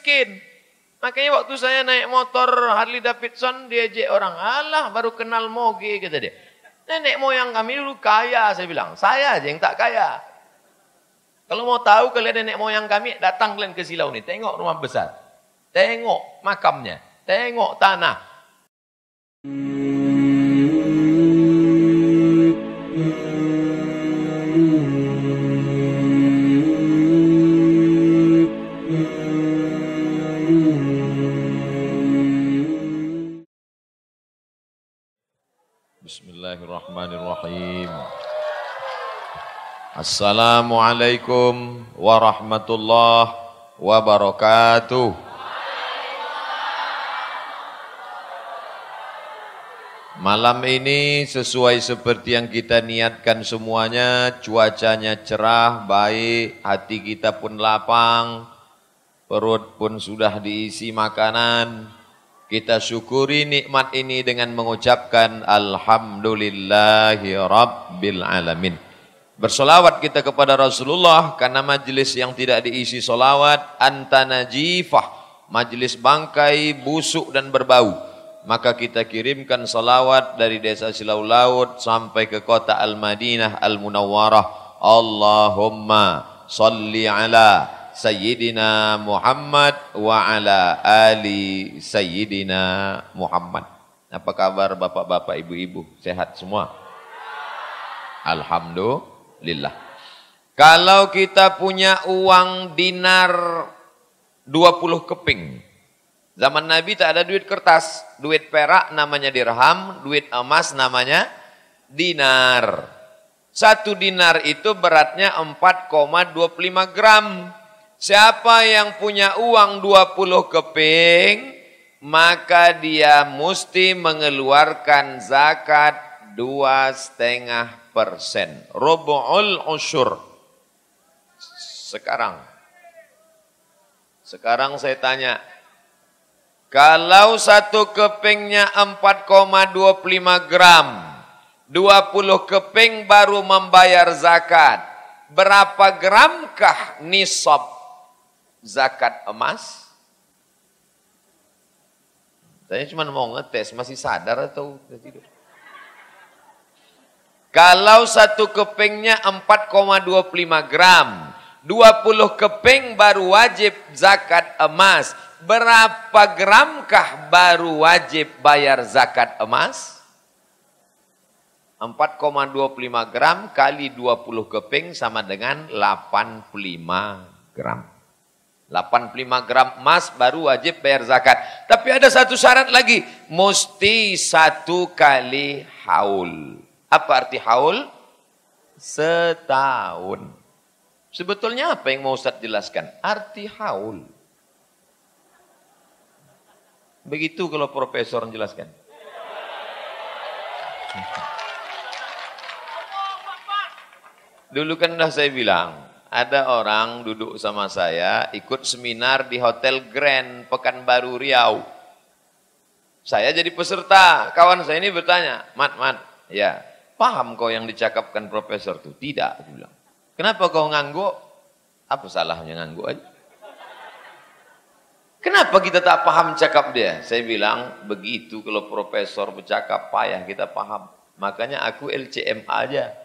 miskin. Makanya waktu saya naik motor Harley Davidson, diejek orang. Alah, baru kenal moge, kata dia. Nenek moyang kami dulu kaya, saya bilang. Saya aja yang tak kaya. Kalau mau tahu kalian nenek moyang kami, datang kalian ke Silau nih. Tengok rumah besar. Tengok makamnya. Tengok tanah. Bismillahirrahmanirrahim. Assalamualaikum warahmatullahi wabarakatuh. Malam ini sesuai seperti yang kita niatkan semuanya, cuacanya cerah, baik, hati kita pun lapang, perut pun sudah diisi makanan. Kita syukuri nikmat ini dengan mengucapkan Alhamdulillahi Rabbil Alamin. Bersolawat kita kepada Rasulullah, karena majlis yang tidak diisi solawat anta najifah, majlis bangkai, busuk dan berbau. Maka kita kirimkan salawat dari desa Silau Laut sampai ke kota Al-Madinah Al-Munawwarah. Allahumma salli ala Sayyidina Muhammad wa ala ali Sayyidina Muhammad. Apa kabar bapak-bapak, ibu-ibu? Sehat semua? Alhamdulillah. Kalau kita punya uang dinar 20 keping. Zaman Nabi tak ada duit kertas. Duit perak namanya dirham, duit emas namanya dinar. Satu dinar itu beratnya 4,25 gram. Siapa yang punya uang 20 keping, maka dia mesti mengeluarkan zakat 2,5%. Rubu'ul usyur. Sekarang saya tanya, kalau satu kepingnya 4,25 gram, 20 keping baru membayar zakat. Berapa gramkah nisab zakat emas? Saya cuma mau ngetes, masih sadar atau tidur? Kalau satu kepingnya 4,25 gram, 20 keping baru wajib zakat emas. Berapa gramkah baru wajib bayar zakat emas? 4,25 gram kali 20 keping sama dengan 85 gram. 85 gram emas baru wajib bayar zakat. Tapi ada satu syarat lagi. Mesti 1 kali haul. Apa arti haul? Setahun. Sebetulnya apa yang mau Ustaz jelaskan? Arti haul. Begitu kalau profesor menjelaskan. Dulu kan dah saya bilang, ada orang duduk sama saya, ikut seminar di Hotel Grand, Pekanbaru, Riau. Saya jadi peserta, kawan saya ini bertanya, Mat, ya, paham kau yang dicakapkan profesor itu? Tidak, aku bilang. Kenapa kau ngangguk? Apa salahnya ngangguk aja? Kenapa kita tak paham cakap dia? Saya bilang, begitu kalau profesor bercakap, payah kita paham. Makanya aku LCM aja.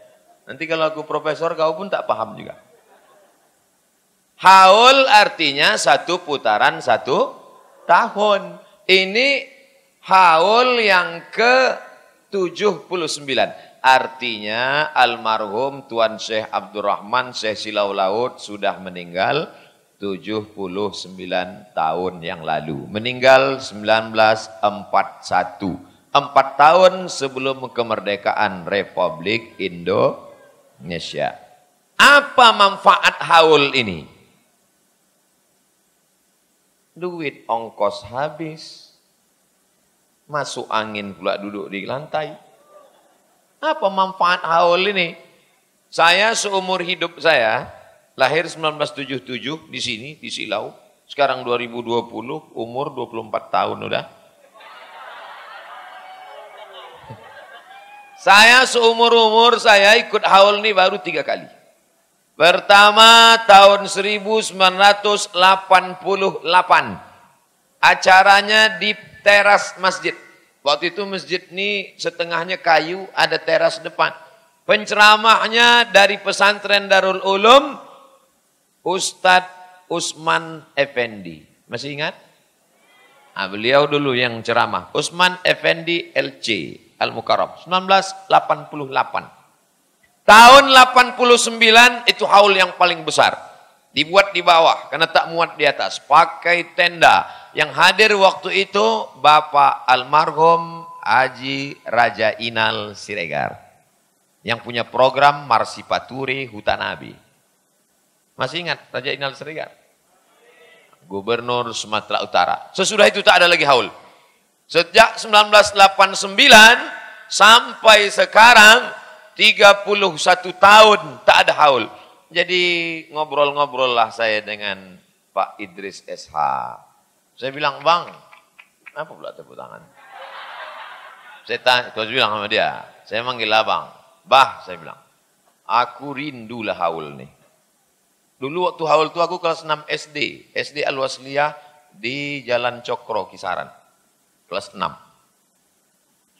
Nanti kalau aku profesor, kau pun tak paham juga. Haul artinya 1 putaran 1 tahun. Ini haul yang ke-79. Artinya almarhum Tuan Syekh Abdurrahman Syekh Silau Laut sudah meninggal 79 tahun yang lalu. Meninggal 1941. 4 tahun sebelum kemerdekaan Republik Indonesia. Apa manfaat haul ini? Duit ongkos habis. Masuk angin pula duduk di lantai. Apa manfaat haul ini? Saya seumur hidup saya, lahir 1977 di sini, di Silau. Sekarang 2020, umur 24 tahun udah. Saya seumur-umur saya ikut haul ini baru 3 kali. Pertama tahun 1988. Acaranya di teras masjid. Waktu itu masjid ini setengahnya kayu, ada teras depan. Penceramahnya dari pesantren Darul Ulum, Ustadz Usman Effendi. Masih ingat? Nah, beliau dulu yang ceramah. Usman Effendi LC Al-Mukarram. 1988. Tahun 89 itu haul yang paling besar. Dibuat di bawah karena tak muat di atas. Pakai tenda. Yang hadir waktu itu Bapak almarhum Haji Raja Inal Siregar. Yang punya program Marsipaturi Hutan Nabi. Masih ingat Raja Inal Siregar? Gubernur Sumatera Utara. Sesudah itu tak ada lagi haul. Sejak 1989 sampai sekarang 31 tahun tak ada haul. Jadi ngobrol-ngobrol lah saya dengan Pak Idris SH. Saya bilang, Bang, apa pula tepuk tangan? Saya tanya, terus bilang sama dia, saya manggil abang. Bah, saya bilang, aku rindulah haul nih. Dulu waktu haul itu aku kelas 6 SD. SD Al-Wasliyah di Jalan Cokro, Kisaran. Kelas 6.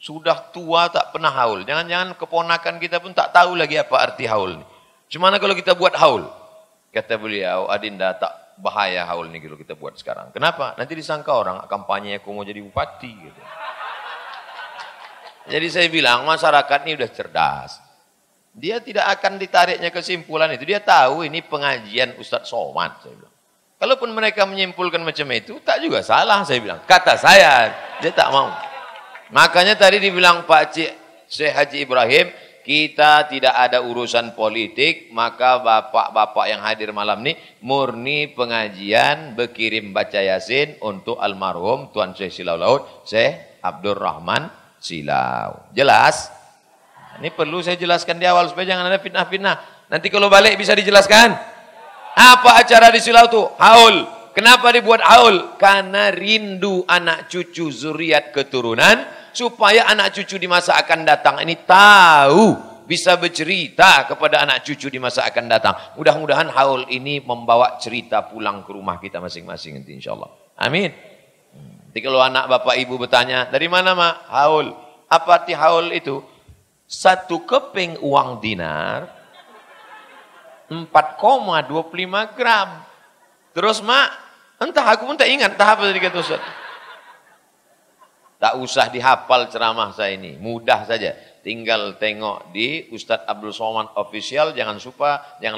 Sudah tua tak pernah haul. Jangan-jangan keponakan kita pun tak tahu lagi apa arti haul nih. Cuma kalau kita buat haul. Kata beliau, Adinda tak bahaya haul nih kalau kita buat sekarang. Kenapa? Nanti disangka orang kampanye aku mau jadi bupati gitu. Jadi saya bilang masyarakat ini udah cerdas. Dia tidak akan ditariknya kesimpulan itu. Dia tahu ini pengajian Ustadz Somad, saya bilang. Kalaupun mereka menyimpulkan macam itu, tak juga salah, saya bilang. Kata saya, dia tak mau. Makanya tadi dibilang Pak Syekh Haji Ibrahim, kita tidak ada urusan politik, maka bapak-bapak yang hadir malam ini murni pengajian berkirim baca Yasin untuk almarhum Tuan Syekh Silau Laut, Syekh Abdurrahman Silau. Jelas? Ini perlu saya jelaskan di awal supaya jangan ada fitnah-fitnah. Nanti kalau balik bisa dijelaskan. Apa acara di Silau itu? Haul. Kenapa dibuat haul? Karena rindu anak cucu zuriat keturunan supaya anak cucu di masa akan datang ini tahu, bisa bercerita kepada anak cucu di masa akan datang. Mudah-mudahan haul ini membawa cerita pulang ke rumah kita masing-masing nanti insyaallah. Amin. Nanti kalau anak bapak ibu bertanya, dari mana mak? Haul. Apa arti haul itu? 1 keping uang dinar 4,25 gram. Terus mak, entah aku pun tak ingat entah apa tadi kata Ustaz. Tak usah dihafal ceramah saya ini, mudah saja. Tinggal tengok di Ustadz Abdul Somad Official, jangan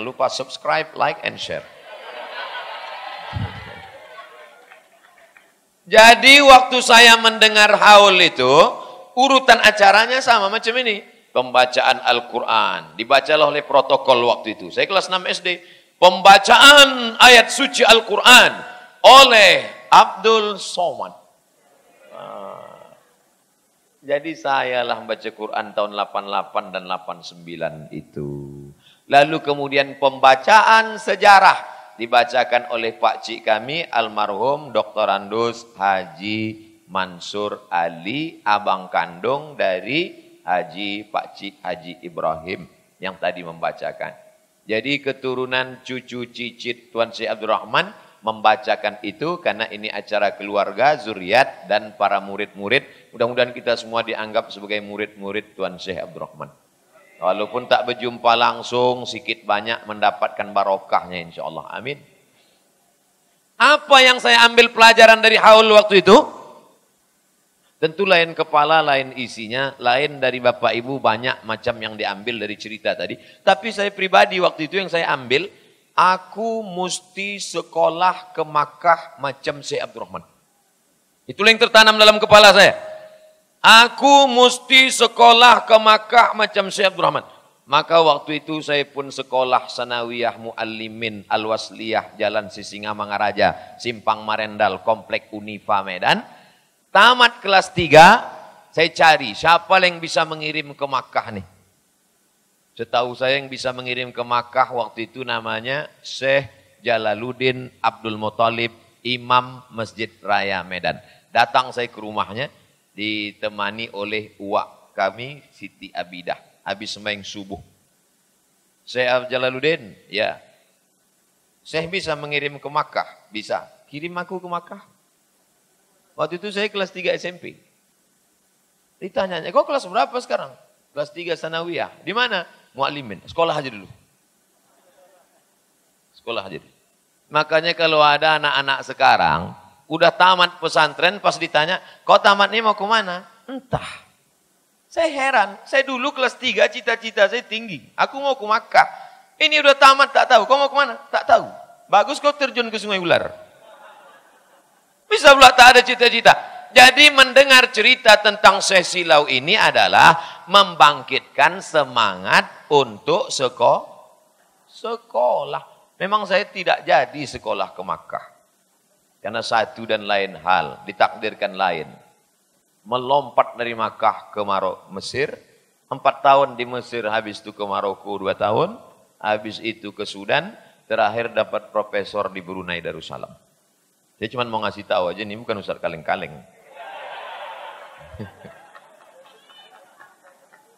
lupa subscribe, like, and share. Jadi waktu saya mendengar haul itu, urutan acaranya sama macam ini. Pembacaan Al-Quran, dibacalah oleh protokol waktu itu. Saya kelas 6 SD. Pembacaan ayat suci Al-Quran oleh Abdul Somad. Jadi saya lah membaca Quran tahun 88 dan 89 itu. Lalu kemudian pembacaan sejarah dibacakan oleh Pak Cik kami, almarhum Dr. Andus Haji Mansur Ali, abang kandung dari Pak Cik Haji Ibrahim yang tadi membacakan. Jadi keturunan cucu cicit Tuan Syekh Abdurrahman membacakan itu karena ini acara keluarga, zuriat dan para murid-murid. Mudah-mudahan kita semua dianggap sebagai murid-murid Tuan Syekh Abdurrahman. Walaupun tak berjumpa langsung, sikit banyak mendapatkan barokahnya insyaAllah. Amin. Apa yang saya ambil pelajaran dari haul waktu itu? Tentu lain kepala, lain isinya, lain dari Bapak Ibu banyak macam yang diambil dari cerita tadi. Tapi saya pribadi waktu itu yang saya ambil, aku mesti sekolah ke Makkah macam Syekh Abdurrahman. Itulah yang tertanam dalam kepala saya. Aku mesti sekolah ke Makkah macam Syekh Abdurrahman. Maka waktu itu saya pun sekolah Sanawiyah Muallimin Al-Wasliyah Jalan Sisingamangaraja, Simpang Marendal, Komplek Unifa Medan. Tamat kelas 3, saya cari siapa yang bisa mengirim ke Makkah nih. Setahu saya yang bisa mengirim ke Makkah waktu itu namanya Syekh Jalaluddin Abdul Muthalib, Imam Masjid Raya Medan. Datang saya ke rumahnya, ditemani oleh uwak kami Siti Abidah. Habis sembahyang subuh. Syekh Jalaluddin, ya. Syekh bisa mengirim ke Makkah, bisa. Kirim aku ke Makkah. Waktu itu saya kelas 3 SMP. Ditanya, kok kelas berapa sekarang? Kelas 3 Sanawiyah. Di mana? Mu'alimin. Sekolah aja dulu. Sekolah aja dulu. Makanya kalau ada anak-anak sekarang, udah tamat pesantren, pas ditanya, kau tamat ini mau ke mana? Entah. Saya heran. Saya dulu kelas 3, cita-cita saya tinggi. Aku mau ke Makkah. Ini udah tamat, tak tahu. Kau mau ke mana? Tak tahu. Bagus kau terjun ke Sungai Ular. Bisa pula tak ada cita-cita. Jadi mendengar cerita tentang Syekh Silau ini adalah membangkitkan semangat untuk sekolah. Memang saya tidak jadi sekolah ke Makkah. Karena satu dan lain hal, ditakdirkan lain. Melompat dari Makkah ke Mesir. 4 tahun di Mesir, habis itu ke Maroko 2 tahun. Habis itu ke Sudan. Terakhir dapat profesor di Brunei Darussalam. Saya cuma mau ngasih tahu aja, ini bukan Ustaz kaleng-kaleng.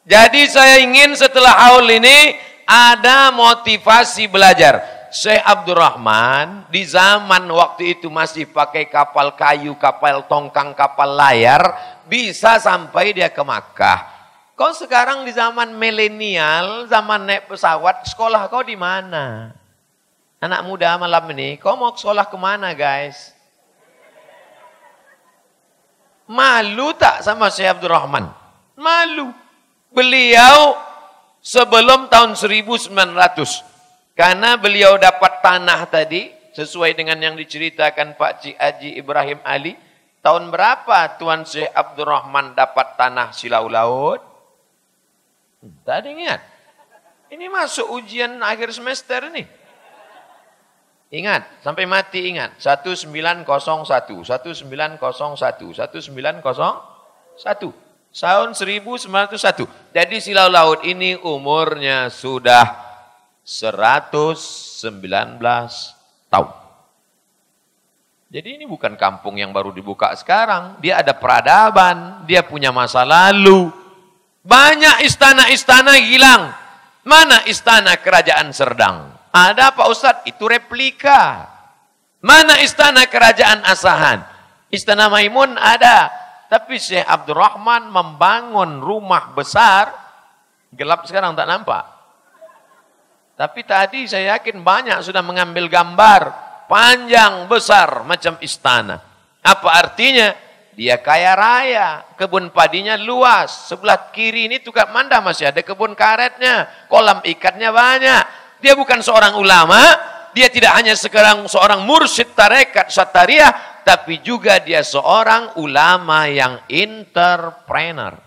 Jadi saya ingin setelah haul ini ada motivasi belajar. Syekh Abdurrahman di zaman waktu itu masih pakai kapal kayu, kapal tongkang, kapal layar, bisa sampai dia ke Makkah. Kau sekarang di zaman milenial, zaman naik pesawat, sekolah kau di mana? Anak muda malam ini, kau mau sekolah kemana guys? Malu tak sama Syekh Abdurrahman? Malu. Beliau sebelum tahun 1900. Karena beliau dapat tanah tadi, sesuai dengan yang diceritakan Pak Cik Haji Ibrahim Ali. Tahun berapa Tuan Syekh Abdurrahman dapat tanah Silau Laut? Tadi ingat. Ini masuk ujian akhir semester ini. Ingat, sampai mati ingat. 1901, 1901, 1901. Tahun 1901. Jadi Silau Laut ini umurnya sudah 119 tahun. Jadi ini bukan kampung yang baru dibuka sekarang. Dia ada peradaban, dia punya masa lalu. Banyak istana-istana hilang. Mana istana kerajaan Serdang? Ada Pak Ustadz, itu replika. Mana istana kerajaan Asahan? Istana Maimun ada. Tapi Syekh Abdurrahman membangun rumah besar. Gelap sekarang tak nampak. Tapi tadi saya yakin banyak sudah mengambil gambar. Panjang, besar, macam istana. Apa artinya? Dia kaya raya. Kebun padinya luas. Sebelah kiri ini tukar Manda masih ada kebun karetnya. Kolam ikannya banyak. Dia bukan seorang ulama, dia tidak hanya sekarang seorang mursyid tarekat syatariah, tapi juga dia seorang ulama yang entrepreneur.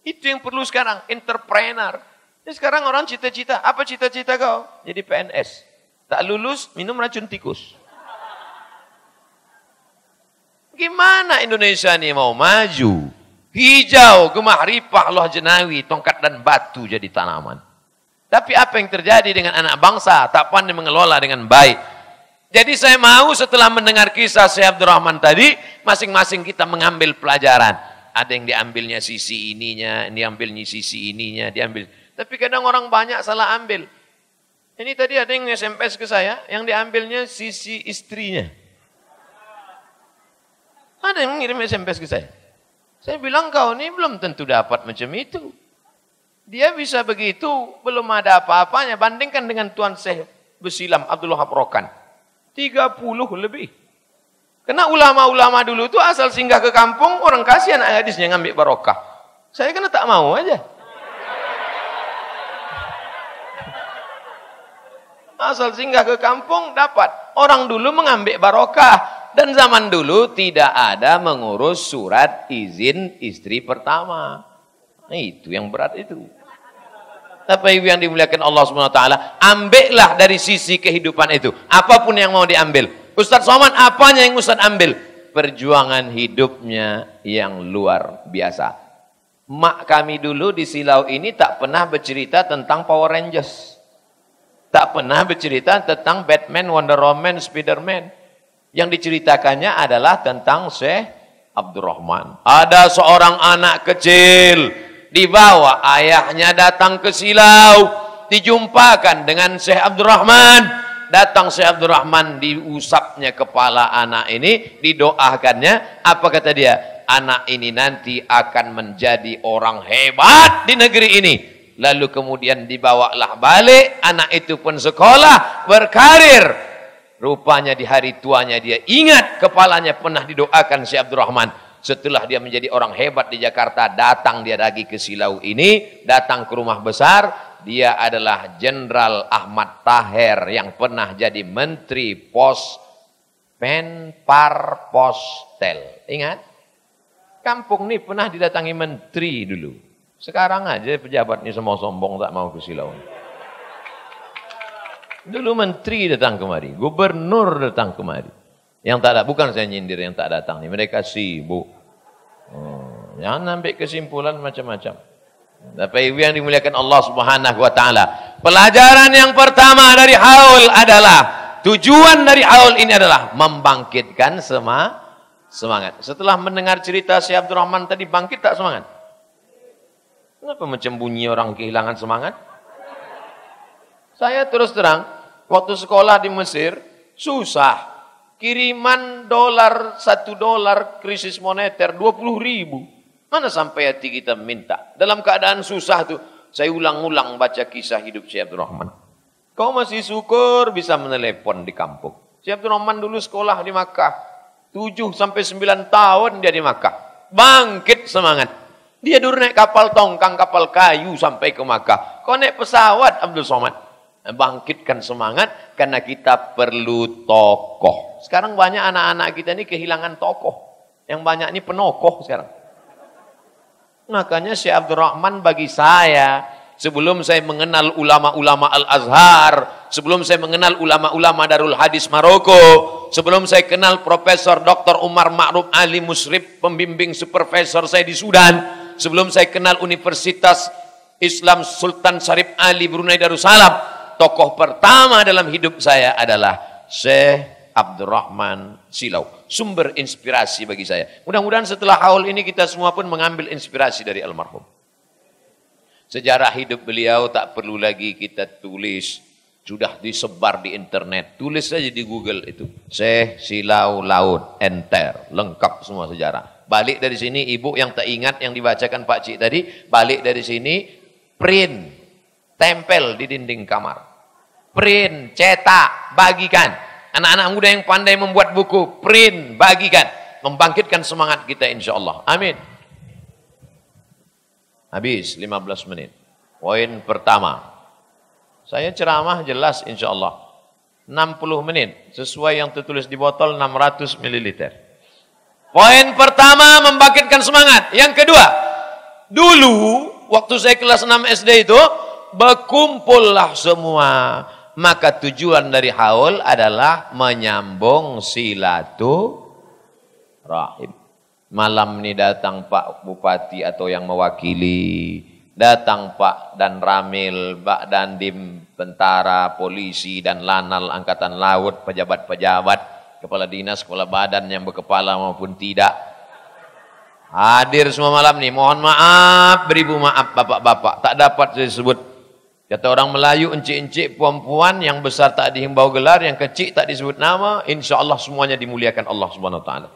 Itu yang perlu sekarang, entrepreneur. Jadi sekarang orang cita-cita, apa cita-cita kau? Jadi PNS. Tak lulus, minum racun tikus. Gimana Indonesia ini mau maju? Hijau, gemah ripah, loh jenawi, tongkat dan batu jadi tanaman. Tapi apa yang terjadi dengan anak bangsa? Tak pandai mengelola dengan baik. Jadi saya mau setelah mendengar kisah Syekh Abdurrahman tadi, masing-masing kita mengambil pelajaran. Ada yang diambilnya sisi ininya, ini ambilnya sisi ininya, diambil. Tapi kadang orang banyak salah ambil. Ini tadi ada yang SMS ke saya, yang diambilnya sisi istrinya. Ada yang mengirim SMS ke saya. Saya bilang kau ini belum tentu dapat macam itu. Dia bisa begitu, belum ada apa-apanya. Bandingkan dengan Tuan Syekh Besilam Abdul Wahab Rokan. 30 lebih. Karena ulama-ulama dulu itu asal singgah ke kampung, orang kasih anak gadisnya ngambil barokah. Saya kena tak mau aja. Asal singgah ke kampung, dapat. Orang dulu mengambil barokah. Dan zaman dulu tidak ada mengurus surat izin istri pertama. Nah, itu yang berat itu. Tapi yang dimuliakan Allah SWT, ambillah dari sisi kehidupan itu. Apapun yang mau diambil. Ustaz Somad, apanya yang Ustaz ambil? Perjuangan hidupnya yang luar biasa. Mak kami dulu di Silau ini tak pernah bercerita tentang Power Rangers. Tak pernah bercerita tentang Batman, Wonder Woman, Spiderman. Yang diceritakannya adalah tentang Syekh Abdurrahman. Ada seorang anak kecil, dibawa ayahnya datang ke Silau. dijumpakan dengan Syekh Abdurrahman. Datang Syekh Abdurrahman, diusapnya kepala anak ini, didoakannya. Apa kata dia? Anak ini nanti akan menjadi orang hebat di negeri ini. Lalu kemudian dibawalah balik, anak itu pun sekolah, berkarir. Rupanya di hari tuanya dia ingat kepalanya pernah didoakan Syekh Abdurrahman. Setelah dia menjadi orang hebat di Jakarta, datang dia lagi ke Silau ini, datang ke rumah besar. Dia adalah Jenderal Ahmad Taher yang pernah jadi Menteri Pos Penpar Postel. Ingat? Kampung ini pernah didatangi menteri dulu. Sekarang aja pejabat ini semua sombong tak mau ke Silau. Dulu menteri datang kemari, gubernur datang kemari. Yang tak ada, bukan saya nyindir yang tak datang nih, mereka sibuk. Jangan ambil kesimpulan macam-macam. Tapi yang dimuliakan Allah Subhanahu wa taala. Pelajaran yang pertama dari haul adalah, tujuan dari haul ini adalah membangkitkan semangat. Setelah mendengar cerita Syekh Abdurrahman tadi, bangkit tak semangat? Kenapa macam bunyi orang kehilangan semangat? Saya terus terang, waktu sekolah di Mesir, susah. Kiriman $1 krisis moneter 20.000. Mana sampai hati kita minta? Dalam keadaan susah tuh, saya ulang-ulang baca kisah hidup Syekh Abdurrahman. Kau masih syukur bisa menelepon di kampung. Syekh Abdurrahman dulu sekolah di Makkah. 7 sampai 9 tahun dia di Makkah. Bangkit semangat. Dia dulu naik kapal tongkang, kapal kayu sampai ke Makkah. Kau naik pesawat, Abdul Somad. Bangkitkan semangat karena kita perlu tokoh. Sekarang banyak anak-anak kita ini kehilangan tokoh. Yang banyak ini penokoh sekarang. Makanya Syekh Abdurrahman bagi saya, sebelum saya mengenal ulama-ulama Al-Azhar, sebelum saya mengenal ulama-ulama Darul Hadis Maroko, sebelum saya kenal Profesor Dr. Umar Ma'ruf Ali Musrib, pembimbing supervisor saya di Sudan, sebelum saya kenal Universitas Islam Sultan Syarif Ali Brunei Darussalam, tokoh pertama dalam hidup saya adalah Syekh Abdurrahman Silau. Sumber inspirasi bagi saya. Mudah-mudahan setelah haul ini kita semua pun mengambil inspirasi dari almarhum. Sejarah hidup beliau tak perlu lagi kita tulis. Sudah disebar di internet. Tulis saja di Google itu. Syekh Silau Laut. Enter. Lengkap semua sejarah. Balik dari sini, ibu yang tak ingat yang dibacakan Pak Cik tadi. Balik dari sini, print. Tempel di dinding kamar. Print, cetak, bagikan. Anak-anak muda yang pandai membuat buku, print, bagikan. Membangkitkan semangat kita insya Allah. Amin. Habis 15 menit. Poin pertama. Saya ceramah jelas insya Allah. 60 menit. Sesuai yang tertulis di botol 600 ml. Poin pertama membangkitkan semangat. Yang kedua. Dulu waktu saya kelas 6 SD itu. Berkumpullah semua. Maka tujuan dari haul adalah menyambung silaturahim. Malam ini datang Pak Bupati atau yang mewakili, datang Pak Dan Ramil, Pak Dandim, tentara, polisi, dan lanal angkatan laut, pejabat-pejabat, kepala dinas, kepala badan yang berkepala maupun tidak. Hadir semua malam ini. Mohon maaf, beribu maaf bapak-bapak, tak dapat saya sebut. Kata orang Melayu, encik-encik perempuan yang besar tak dihimbau gelar, yang kecil tak disebut nama, insya Allah semuanya dimuliakan Allah Subhanahu Wa Taala.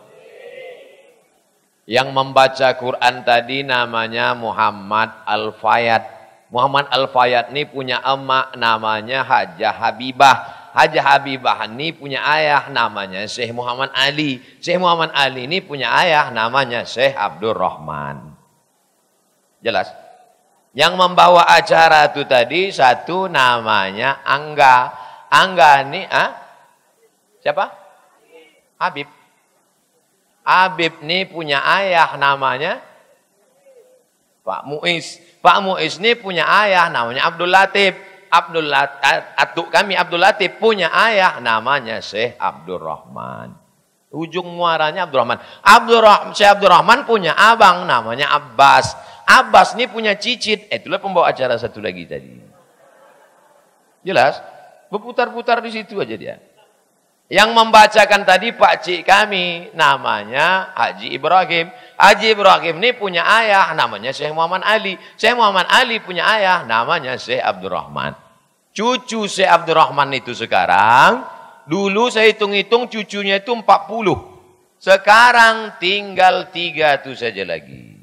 Yang membaca Quran tadi namanya Muhammad Al-Fayad. Muhammad Al-Fayad ini punya emak namanya Hajah Habibah. Hajah Habibah ini punya ayah namanya Syekh Muhammad Ali. Syekh Muhammad Ali ini punya ayah namanya Syekh Abdurrahman. Jelas? Yang membawa acara itu tadi satu namanya Angga. Angga ini siapa? Habib. Habib ini punya ayah namanya Pak Muiz. Pak Muiz ini punya ayah namanya Abdul Latif. Atuk kami Abdul Latif punya ayah namanya Syekh Abdurrahman. Ujung muaranya Abdurrahman. Syekh Abdurrahman punya abang namanya Abbas. Abbas ini punya cicit. Itulah pembawa acara satu lagi tadi. Jelas? Berputar-putar di situ aja dia. Yang membacakan tadi Pak Cik kami namanya Haji Ibrahim. Haji Ibrahim ini punya ayah namanya Syekh Muhammad Ali. Syekh Muhammad Ali punya ayah namanya Syekh Abdurrahman. Cucu Syekh Abdurrahman itu sekarang, dulu saya hitung-hitung cucunya itu 40. Sekarang tinggal 3 itu saja lagi.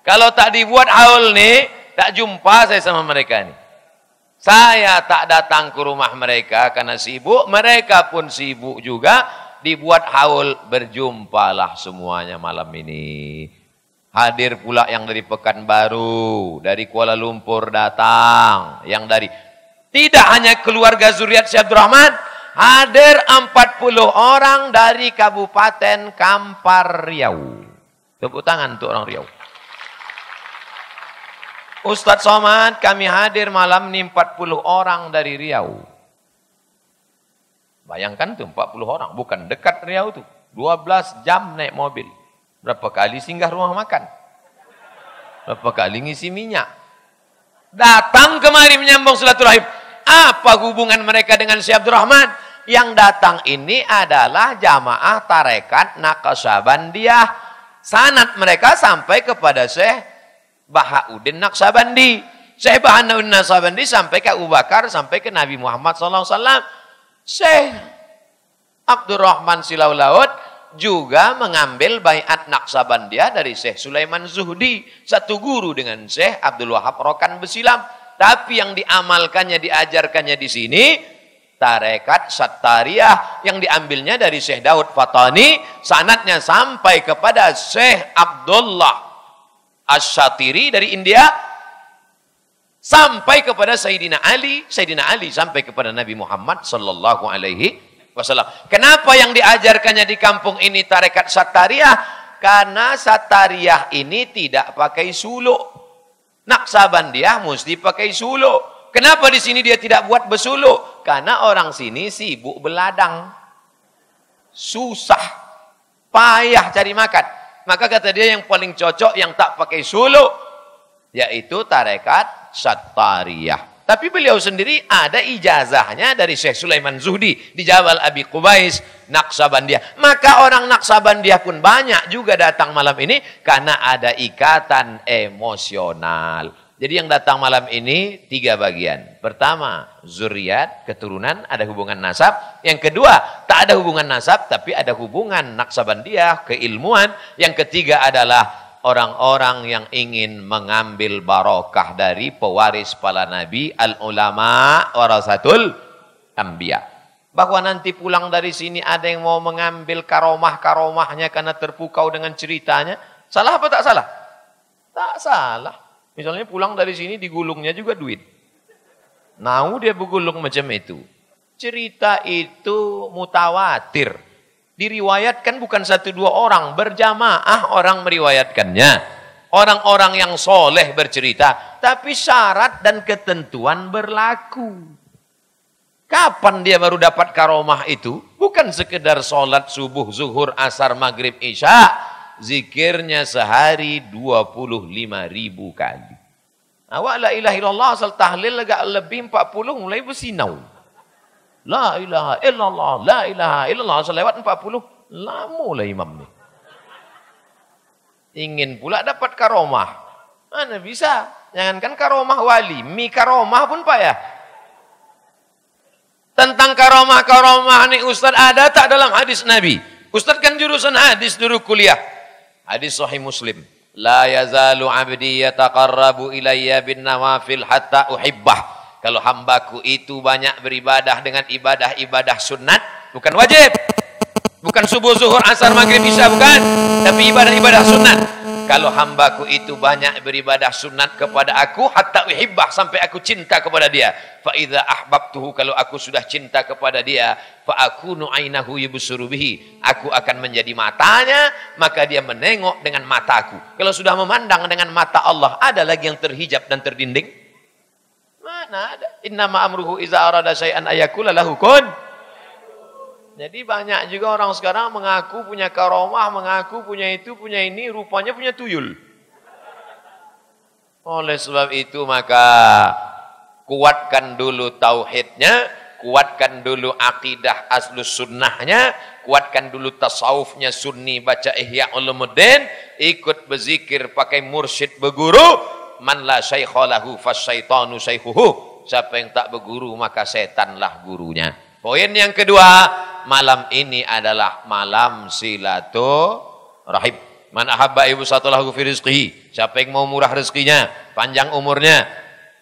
Kalau tak dibuat haul nih, tak jumpa saya sama mereka nih. Saya tak datang ke rumah mereka karena sibuk, mereka pun sibuk juga. Dibuat haul, berjumpalah semuanya malam ini. Hadir pula yang dari Pekanbaru, dari Kuala Lumpur datang, yang dari tidak hanya keluarga zuriat Syekh Abdurrahman, hadir 40 orang dari Kabupaten Kampar Riau. Tepuk tangan untuk orang Riau. Ustadz Somad, kami hadir malam ini 40 orang dari Riau. Bayangkan tuh 40 orang, bukan dekat Riau tuh. 12 jam naik mobil. Berapa kali singgah rumah makan? Berapa kali ngisi minyak? Datang kemari menyambung silaturahim. Apa hubungan mereka dengan Syekh Abdurrahman? Yang datang ini adalah jamaah tarekat Naqsyabandiyah. Sanad mereka sampai kepada Syekh Bahauddin Naqsyabandi. Syekh Bahauddin Naqsyabandi sampai ke Abu Bakar, sampai ke Nabi Muhammad SAW. Syekh Abdurrahman Silau Laut juga mengambil baiat Naqsyabandiyah dari Syekh Sulaiman Zuhdi, satu guru dengan Syekh Abdul Wahab Rokan Besilam. Tapi yang diamalkannya, diajarkannya di sini tarekat Sattariyah yang diambilnya dari Syekh Daud Fatani, sanadnya sampai kepada Syekh Abdullah Asy-Syatiri dari India, sampai kepada Sayyidina Ali sampai kepada Nabi Muhammad sallallahu alaihi wasallam. Kenapa yang diajarkannya di kampung ini tarekat Sattariyah? Karena Sattariyah ini tidak pakai suluk. Naqsyabandiyah mesti pakai suluk. Kenapa di sini dia tidak buat bersuluk? Karena orang sini sibuk beladang. Susah, payah cari makan. Maka kata dia yang paling cocok yang tak pakai suluk, yaitu tarekat Sattariyah. Tapi beliau sendiri ada ijazahnya dari Syekh Sulaiman Zuhdi di Jabal Abi Qubais, Naqsyabandiyah. Maka orang Naqsyabandiyah pun banyak juga datang malam ini karena ada ikatan emosional. Jadi yang datang malam ini 3 bagian. Pertama, zuriat, keturunan, ada hubungan nasab. Yang kedua, tak ada hubungan nasab, tapi ada hubungan Naqsyabandiyah, keilmuan. Yang ketiga adalah orang-orang yang ingin mengambil barokah dari pewaris para nabi, al-ulama warasatul anbiya. Bahwa nanti pulang dari sini ada yang mau mengambil karomah-karomahnya karena terpukau dengan ceritanya. Salah apa tak salah? Tak salah. Misalnya pulang dari sini digulungnya juga duit. Mau dia bergulung macam itu. Cerita itu mutawatir. Diriwayatkan bukan 1-2 orang, berjamaah orang meriwayatkannya. Orang-orang yang soleh bercerita, tapi syarat dan ketentuan berlaku. Kapan dia baru dapat karomah itu? Bukan sekedar sholat subuh, zuhur, asar, maghrib, isya. Zikirnya sehari 25.000 kali. Awak la ilaha illallah asal tahlil agak lebih 40 mulai bersinau. La ilaha illallah, la ilaha illallah asal lewat 40. Lama lah imam ni. Ingin pula dapat karomah. Mana bisa? Jangankan karomah wali, mi karomah pun payah. Tentang karomah-karomah ni Ustaz ada tak dalam hadis Nabi? Ustaz kan jurusan hadis dulu kuliah. Hadis Sahih Muslim. La yazalu abdi yataqarrabu ilayya bin nawafil hatta uhibbah. Kalau hambaku itu banyak beribadah dengan ibadah-ibadah sunat, bukan wajib. Bukan subuh, zuhur, asar, maghrib, isya, bukan. Tapi ibadah-ibadah sunat. Kalau hambaku itu banyak beribadah sunat kepada aku, hatta uhibbah, sampai aku cinta kepada dia. Fa idza ahbabtuhu, kalau aku sudah cinta kepada dia, fa akunu ainahu yubsuru bihi, aku akan menjadi matanya, maka dia menengok dengan mataku. Kalau sudah memandang dengan mata Allah, ada lagi yang terhijab dan terdinding? Mana ada? Innama amruhu iza arada syai'an ayakula lahu kun. Jadi banyak juga orang sekarang mengaku punya karomah, mengaku punya itu, punya ini, rupanya punya tuyul. Oleh sebab itu maka kuatkan dulu tauhidnya, kuatkan dulu akidah aslus sunnahnya, kuatkan dulu tasawufnya sunni, baca Ihya Ulumuddin, ikut berzikir pakai mursyid berguru, man la syaikha lahu fasyaitanu syaikhuhu. Siapa yang tak berguru maka setanlah gurunya. Poin yang kedua, malam ini adalah malam silaturahim. Man ahabba ibsatalahu fi rizqihi. Siapa yang mau murah rezekinya, panjang umurnya,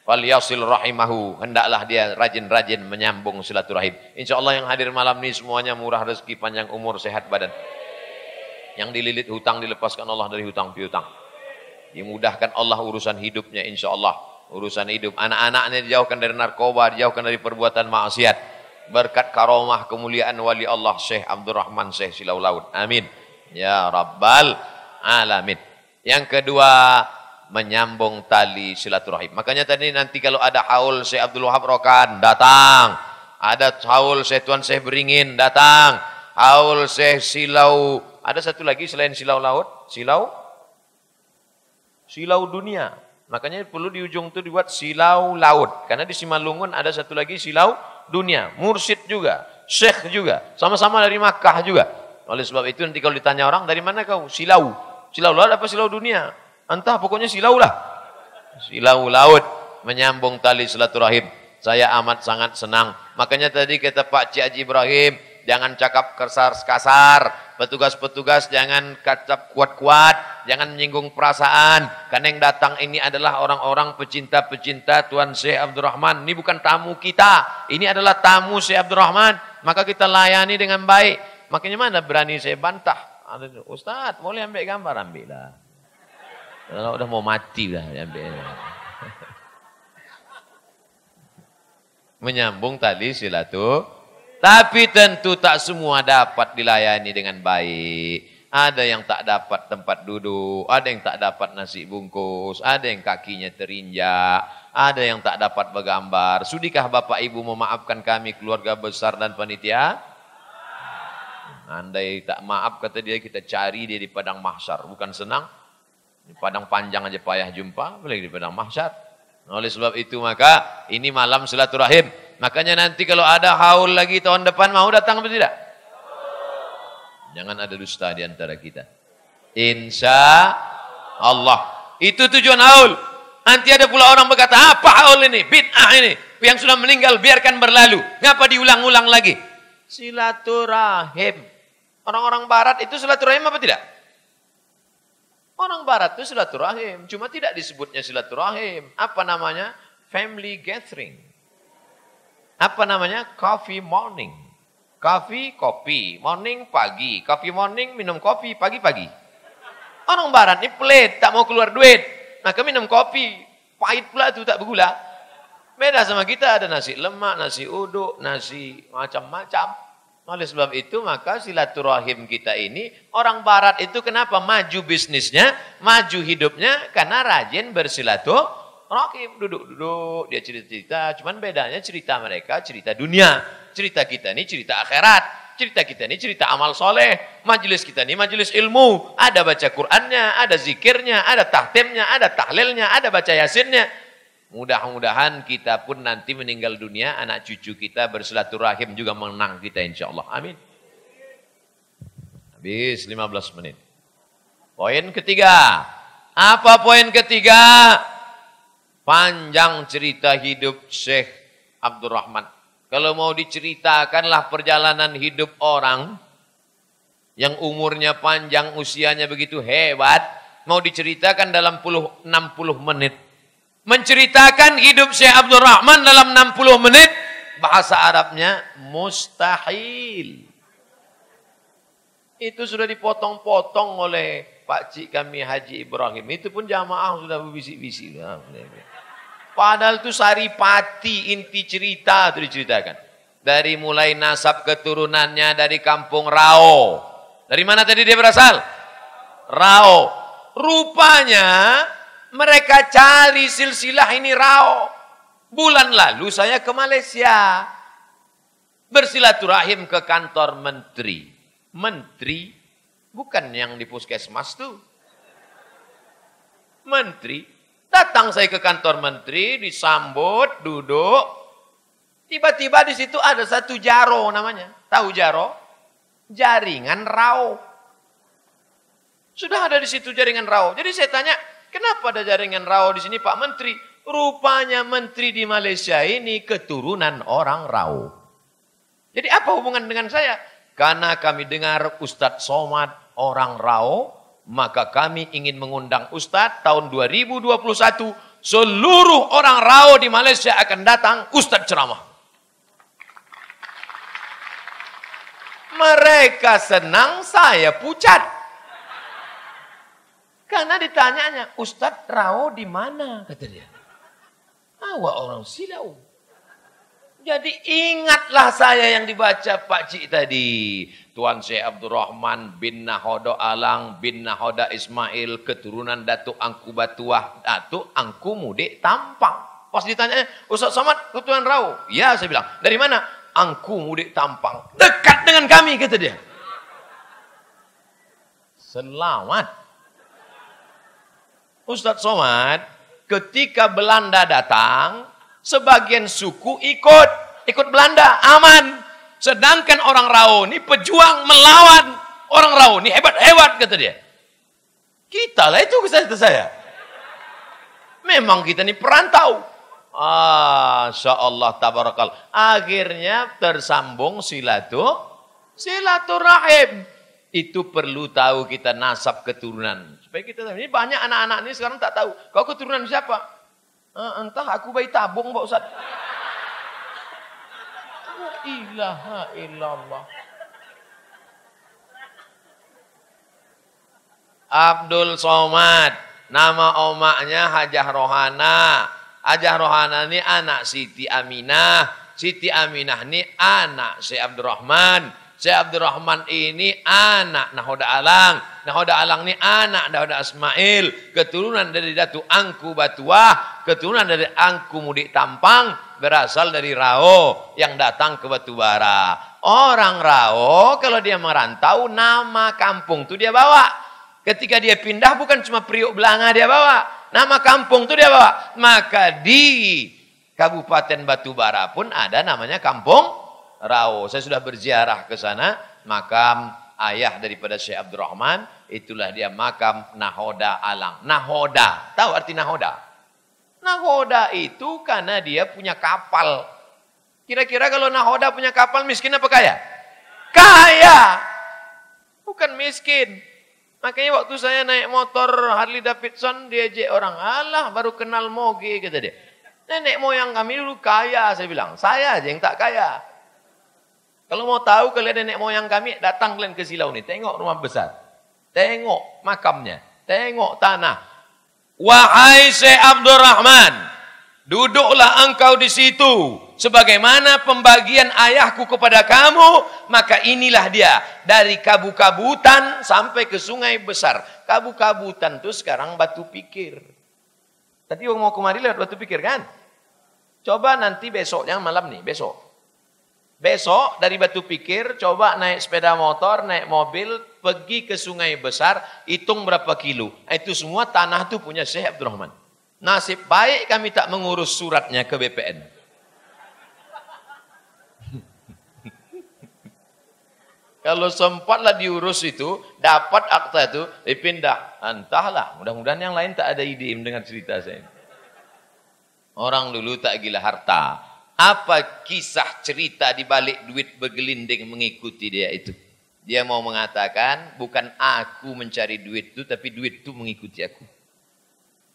falyasil rahimahu. Hendaklah dia rajin-rajin menyambung silaturahim. Insyaallah yang hadir malam ini semuanya murah rezeki, panjang umur, sehat badan. Yang dililit hutang dilepaskan Allah dari hutang piutang. Dimudahkan Allah urusan hidupnya insyaallah. Urusan hidup, anak-anaknya dijauhkan dari narkoba, dijauhkan dari perbuatan maksiat. Berkat karomah kemuliaan wali Allah Syekh Abdurrahman Syekh Silau Laut. Amin. Ya Rabbal Alamin. Yang kedua, menyambung tali silaturahim. Makanya tadi nanti kalau ada haul Syekh Abdul Wahab Rokan, datang. Ada haul Syekh Tuan Syekh Beringin, datang. Haul Syekh Silau, ada satu lagi selain Silau Laut, Silau Dunia. Makanya perlu di ujung itu dibuat Silau Laut. Karena di Simalungun ada satu lagi Silau Dunia. Mursyid juga, Syekh juga. Sama-sama dari Makkah juga. Oleh sebab itu nanti kalau ditanya orang, dari mana kau? Silau. Silau Laut apa Silau Dunia? Entah, pokoknya Silau lah. Silau Laut. Menyambung tali silaturahim. Saya amat sangat senang. Makanya tadi kata Pak Cik Haji Ibrahim, jangan cakap kasar. Petugas-petugas jangan kacap kuat-kuat, jangan menyinggung perasaan. Karena yang datang ini adalah orang-orang pecinta-pecinta Tuan Syekh Abdurrahman. Ini bukan tamu kita, ini adalah tamu Syekh Abdurrahman. Maka kita layani dengan baik. Makanya mana berani saya bantah. Ustaz, boleh ambil gambar? Ambil lah. Kalau udah mau mati lah, ambil. Menyambung tali silaturahim. Tapi tentu tak semua dapat dilayani dengan baik. Ada yang tak dapat tempat duduk, ada yang tak dapat nasi bungkus, ada yang kakinya terinjak, ada yang tak dapat bergambar. Sudikah Bapak Ibu memaafkan kami keluarga besar dan panitia? Andai tak maaf kata dia, kita cari dia di padang mahsyar. Bukan senang, di padang panjang aja payah jumpa, apalagi di padang mahsyar. Oleh sebab itu maka ini malam silaturahim. Makanya nanti kalau ada haul lagi tahun depan, mau datang atau tidak? Jangan ada dusta di antara kita. Insya Allah. Itu tujuan haul. Nanti ada pula orang berkata, apa haul ini? Bid'ah ini. Yang sudah meninggal biarkan berlalu. Ngapa diulang-ulang lagi? Silaturahim. Orang-orang barat itu silaturahim apa tidak? Orang barat itu silaturahim. Cuma tidak disebutnya silaturahim. Apa namanya? Family gathering. Apa namanya? Coffee morning. Coffee, kopi. Morning, pagi. Coffee morning, minum kopi, pagi-pagi. Orang barat ini pelit, tak mau keluar duit. Maka minum kopi. Pahit pula itu, tak bergula. Beda sama kita, ada nasi lemak, nasi uduk, nasi macam-macam. Oleh sebab itu, maka silaturahim kita ini, orang barat itu kenapa maju bisnisnya, maju hidupnya, karena rajin bersilaturahim. Rahim, duduk-duduk, dia cerita-cerita, cuman bedanya cerita mereka, cerita dunia. Cerita kita ini cerita akhirat. Cerita kita ini cerita amal soleh. Majelis kita ini majelis ilmu. Ada baca Qur'annya, ada zikirnya, ada tahtimnya, ada tahlilnya, ada baca yasinnya. Mudah-mudahan kita pun nanti meninggal dunia, anak cucu kita bersilaturahim juga menang kita insyaAllah. Amin. Habis 15 menit. Poin ketiga. Apa poin ketiga? Panjang cerita hidup Syekh Abdurrahman. Kalau mau diceritakanlah perjalanan hidup orang yang umurnya panjang, usianya begitu hebat, mau diceritakan dalam 60 menit. Menceritakan hidup Syekh Abdurrahman dalam 60 menit, bahasa Arabnya mustahil. Itu sudah dipotong-potong oleh Pak Cik kami Haji Ibrahim. Itu pun jamaah sudah berbisik-bisik. Padahal itu saripati inti cerita itu diceritakan. Dari mulai nasab keturunannya dari kampung Rao. Dari mana tadi dia berasal? Rao. Rupanya mereka cari silsilah ini Rao. Bulan lalu saya ke Malaysia. Bersilaturahim ke kantor menteri. Menteri bukan yang di puskesmas tuh. Menteri. Datang saya ke kantor menteri, disambut, duduk. Tiba-tiba di situ ada satu jaro namanya. Tahu jaro? Jaringan Rao. Sudah ada di situ jaringan Rao. Jadi saya tanya, Kenapa ada jaringan Rao di sini Pak Menteri? Rupanya menteri di Malaysia ini keturunan orang Rao. Jadi apa hubungan dengan saya? Karena kami dengar Ustadz Somad orang Rao, maka kami ingin mengundang Ustadz tahun 2021. Seluruh orang Rao di Malaysia akan datang Ustadz ceramah. Mereka senang, saya pucat. Karena ditanyanya, Ustadz Rao di mana? Kata dia. Awak orang Silau. Jadi ingatlah saya yang dibaca Pak Cik tadi. Tuan Syekh Abdul Rahman bin Nahoda Alang bin Nahoda Ismail, keturunan Datuk Angku Batuah, Datuk Angku Mudik Tampang. Pas ditanya, Ustaz Somad keturunan Rau? Ya, saya bilang. Dari mana? Angku Mudik Tampang. Dekat dengan kami, kata dia. Selamat. Ustaz Somad, ketika Belanda datang, sebagian suku ikut Belanda, aman. Sedangkan orang Rao ini pejuang melawan orang Rao ini hebat-hebat, kata dia. Kita lah itu kata saya. Memang kita ini perantau. Masya Allah tabarakal. Akhirnya tersambung silaturahim. Itu perlu tahu kita nasab keturunan. Supaya kita tahu. Ini banyak anak-anak ini sekarang tak tahu. Kau keturunan siapa? Entah, aku bayi tabung Pak Ustaz. La ilaha illallah. Abdul Somad. Nama omaknya Hajah Rohana. Hajah Rohana ini anak Siti Aminah. Siti Aminah ini anak Syekh Abdul Rahman. Syekh Abdul Rahman ini anak Nahoda Alang. Nahoda Alang ini anak Nahoda Ismail. Keturunan dari Datuk Angku Batuah. Keturunan dari Angku Mudik Tampang. Berasal dari Rao yang datang ke Batubara. Orang Rao kalau dia merantau nama kampung itu dia bawa. Ketika dia pindah bukan cuma Priok Belanga dia bawa. Nama kampung itu dia bawa. Maka di Kabupaten Batubara pun ada namanya Kampung Rao. Saya sudah berziarah ke sana. Makam ayah daripada Syekh Abdul Rahman. Itulah dia makam Nahoda Alang. Nahoda. Tahu arti Nahoda? Nahoda itu karena dia punya kapal. Kira-kira kalau Nahoda punya kapal miskin apa kaya? Kaya. Bukan miskin. Makanya waktu saya naik motor Harley Davidson, diajak orang, alah baru kenal moge, kata dia. Nenek moyang kami dulu kaya, saya bilang. Saya aja yang tak kaya. Kalau mau tahu kalian nenek moyang kami, datang kalian ke Silau nih. Tengok rumah besar. Tengok makamnya. Tengok tanah. Wahai Syekh Abdul Rahman, duduklah engkau di situ. Sebagaimana pembagian ayahku kepada kamu, maka inilah dia. Dari Kabu-Kabutan sampai ke Sungai Besar. Kabu-Kabutan itu sekarang Batu Pikir. Tadi mau kemari lewat Batu Pikir kan? Coba nanti besoknya malam nih, besok. Besok dari Batu Pikir, coba naik sepeda motor, naik mobil, pergi ke Sungai Besar, hitung berapa kilo. Itu semua tanah itu punya Syekh Abdul Rahman. Nasib baik kami tak mengurus suratnya ke BPN. Kalau sempatlah diurus itu, dapat akta itu, dipindah. Entahlah, mudah-mudahan yang lain tak ada ide mendengar cerita saya. Orang dulu tak gila harta. Apa kisah cerita di balik duit bergelinding mengikuti dia itu? Dia mau mengatakan, bukan aku mencari duit itu, tapi duit itu mengikuti aku.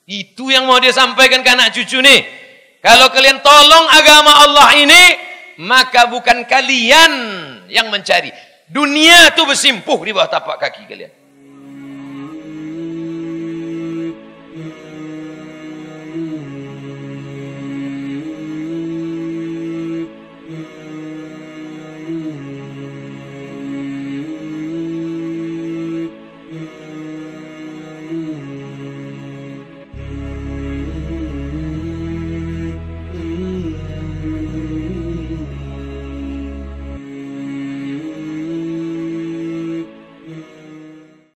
Itu yang mau dia sampaikan ke anak cucu nih. Kalau kalian tolong agama Allah ini, maka bukan kalian yang mencari. Dunia itu bersimpuh di bawah tapak kaki kalian.